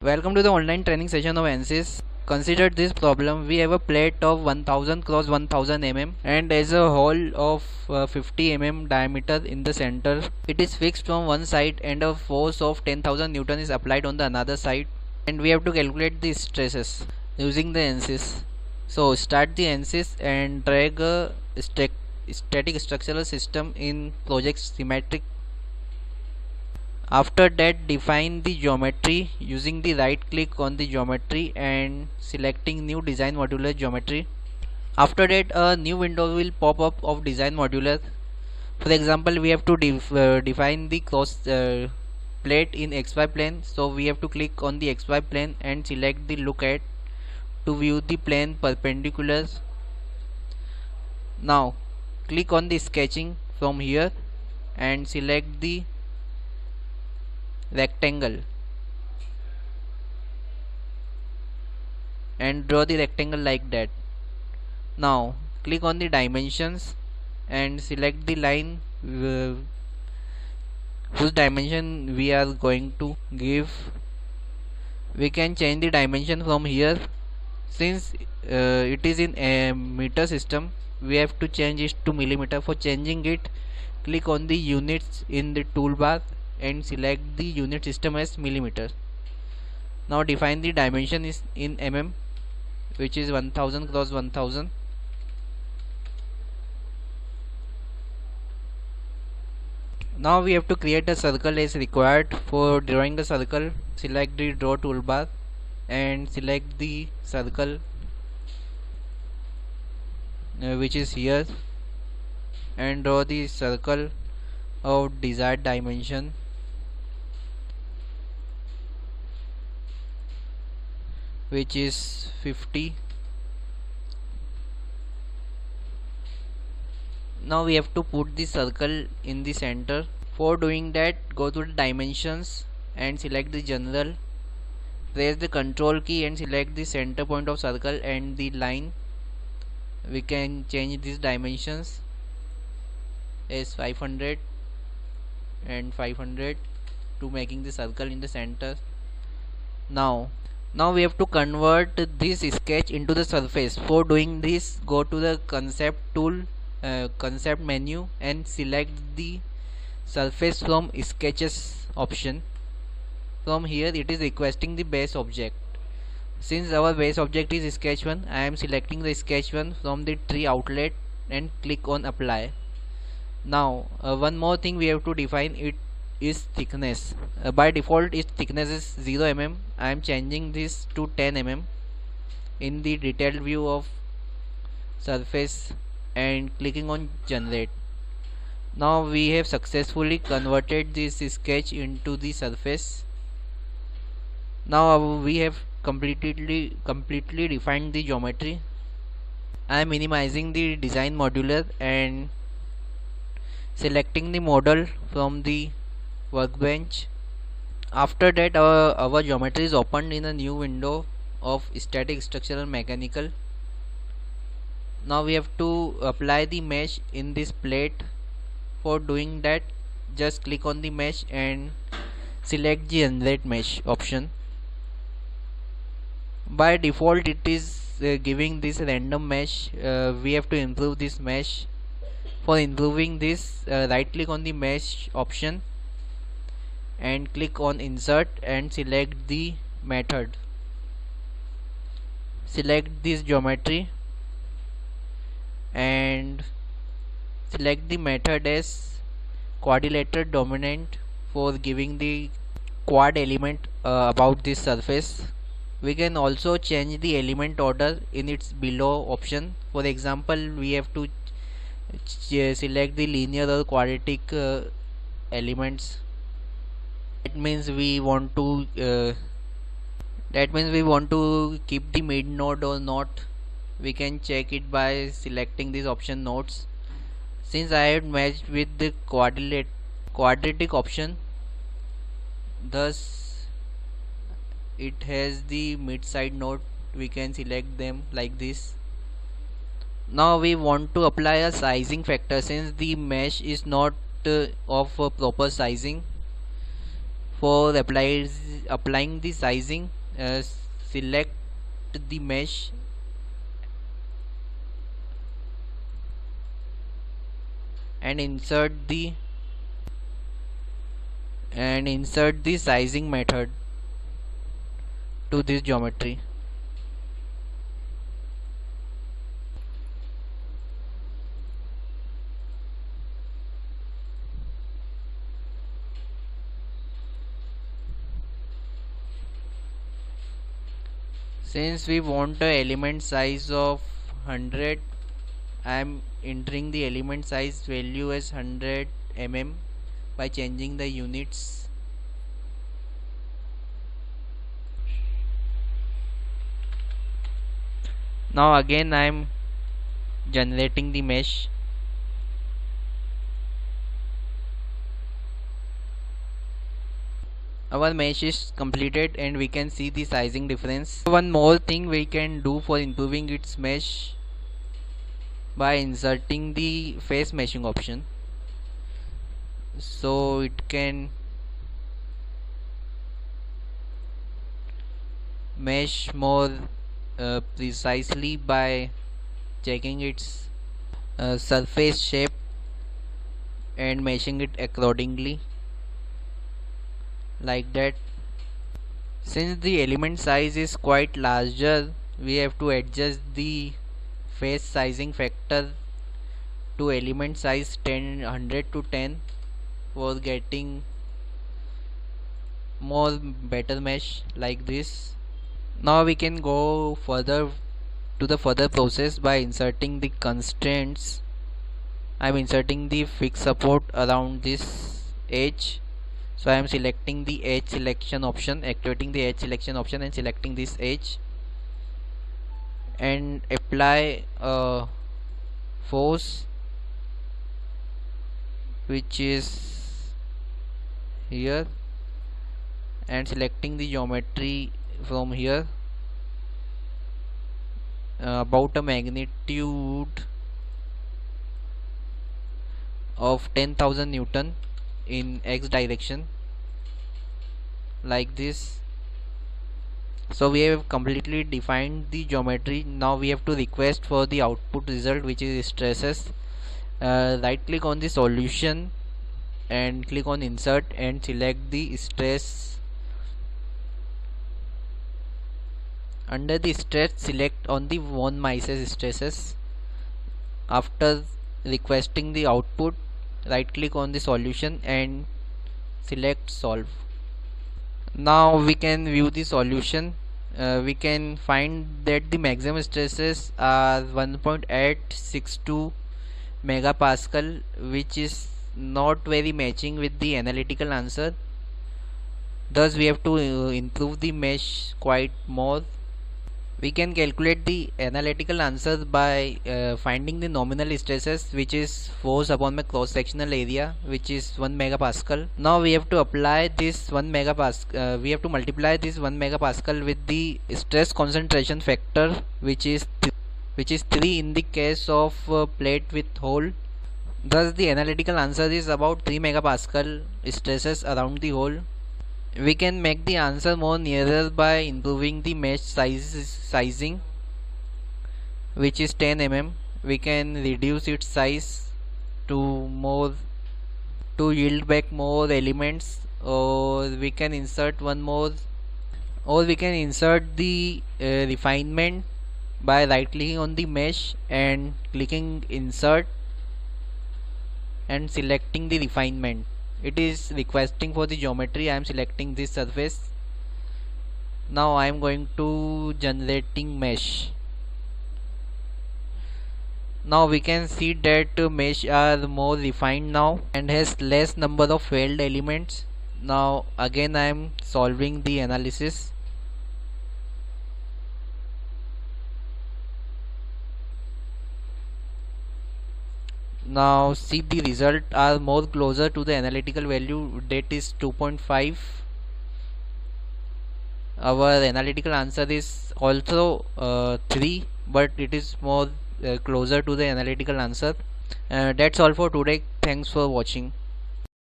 Welcome to the online training session of ANSYS. Consider this problem. We have a plate of 1000 cross 1000 mm and there's a hole of 50 mm diameter in the center. It is fixed from one side and a force of 10,000 Newton is applied on the another side, and we have to calculate the stresses using the ANSYS. So start the ANSYS and drag a static structural system in project schematic. After that, define the geometry using the right click on the geometry and selecting new design modular geometry. After that, a new window will pop up of design modular. For example, we have to define the cross plate in XY plane, so we have to click on the XY plane and select the look at to view the plane perpendicular. Now click on the sketching from here and select the rectangle and draw the rectangle like that. Now click on the dimensions and select the line whose dimension we are going to give. We can change the dimension from here. Since it is in a meter system, we have to change it to millimeter. For changing it, click on the units in the toolbar and select the unit system as millimeter. Now define the dimension is in mm, which is 1000 cross 1000. Now we have to create a circle as required. For drawing the circle, select the draw toolbar and select the circle which is here, and draw the circle of desired dimension. Which is 50. Now we have to put the circle in the center. For doing that, go to the dimensions and select the general. Press the control key and select the center point of circle and the line. We can change these dimensions as 500 and 500 to making the circle in the center. Now we have to convert this sketch into the surface. For doing this, go to the concept tool, concept menu and select the surface from sketches option. From here it is requesting the base object. Since our base object is sketch 1, I am selecting the sketch 1 from the tree outlet and click on apply. Now one more thing we have to define, it is thickness. By default its thickness is 0 mm. I am changing this to 10 mm in the detailed view of surface and clicking on generate. Now we have successfully converted this sketch into the surface. Now we have completely defined the geometry. I am minimizing the design modular and selecting the model from the workbench. After that, our geometry is opened in a new window of static structural mechanical. Now we have to apply the mesh in this plate. For doing that, just click on the mesh and select the generate mesh option. By default it is giving this random mesh. We have to improve this mesh. For improving this, right click on the mesh option and click on insert and select the method. Select this geometry and select the method as quadrilateral dominant for giving the quad element about this surface. We can also change the element order in its below option. For example, we have to select the linear or quadratic elements. That means we want to keep the mid node or not. We can check it by selecting this option nodes. Since I had matched with the quadratic option, thus it has the mid side node, we can select them like this. Now we want to apply a sizing factor since the mesh is not of a proper sizing. For applying the sizing, select the mesh and insert the sizing method to this geometry. Since we want a element size of 100, I am entering the element size value as 100 mm by changing the units. Now again I am generating the mesh. Our mesh is completed and we can see the sizing difference. One more thing we can do for improving its mesh by inserting the face meshing option, so it can mesh more precisely by checking its surface shape and meshing it accordingly, like that. Since the element size is quite larger, we have to adjust the face sizing factor to element size 100 to 10 for getting more better mesh like this. Now we can go further to the further process by inserting the constraints. I am inserting the fixed support around this edge. So I am selecting the edge selection option, activating the edge selection option and selecting this edge, and apply a force which is here, and selecting the geometry from here about a magnitude of 10,000 Newton in X direction, like this. So we have completely defined the geometry. Now we have to request for the output result, which is stresses. Right click on the solution and click on insert and select the stress. Under the stress, select on the von Mises stresses. After requesting the output, right click on the solution and select solve. Now we can view the solution. We can find that the maximum stresses are 1.862 megapascal, which is not very matching with the analytical answer. Thus we have to improve the mesh quite more. We can calculate the analytical answer by finding the nominal stresses, which is force upon my cross sectional area, which is 1 megapascal. Now we have to apply this 1 megapascal. We have to multiply this 1 megapascal with the stress concentration factor, which is 3 in the case of plate with hole. Thus the analytical answer is about 3 megapascal stresses around the hole. We can make the answer more nearer by improving the mesh sizing, which is 10 mm. We can reduce its size to yield back more elements, or we can insert one more, or we can insert the refinement by right clicking on the mesh and clicking insert and selecting the refinement. It is requesting for the geometry. I am selecting this surface. Now I am going to generating mesh. Now we can see that mesh are more refined now and has less number of failed elements. Now again I am solving the analysis. Now see, the result are more closer to the analytical value, that is 2.5. Our analytical answer is also 3, but it is more closer to the analytical answer. That's all for today. Thanks for watching.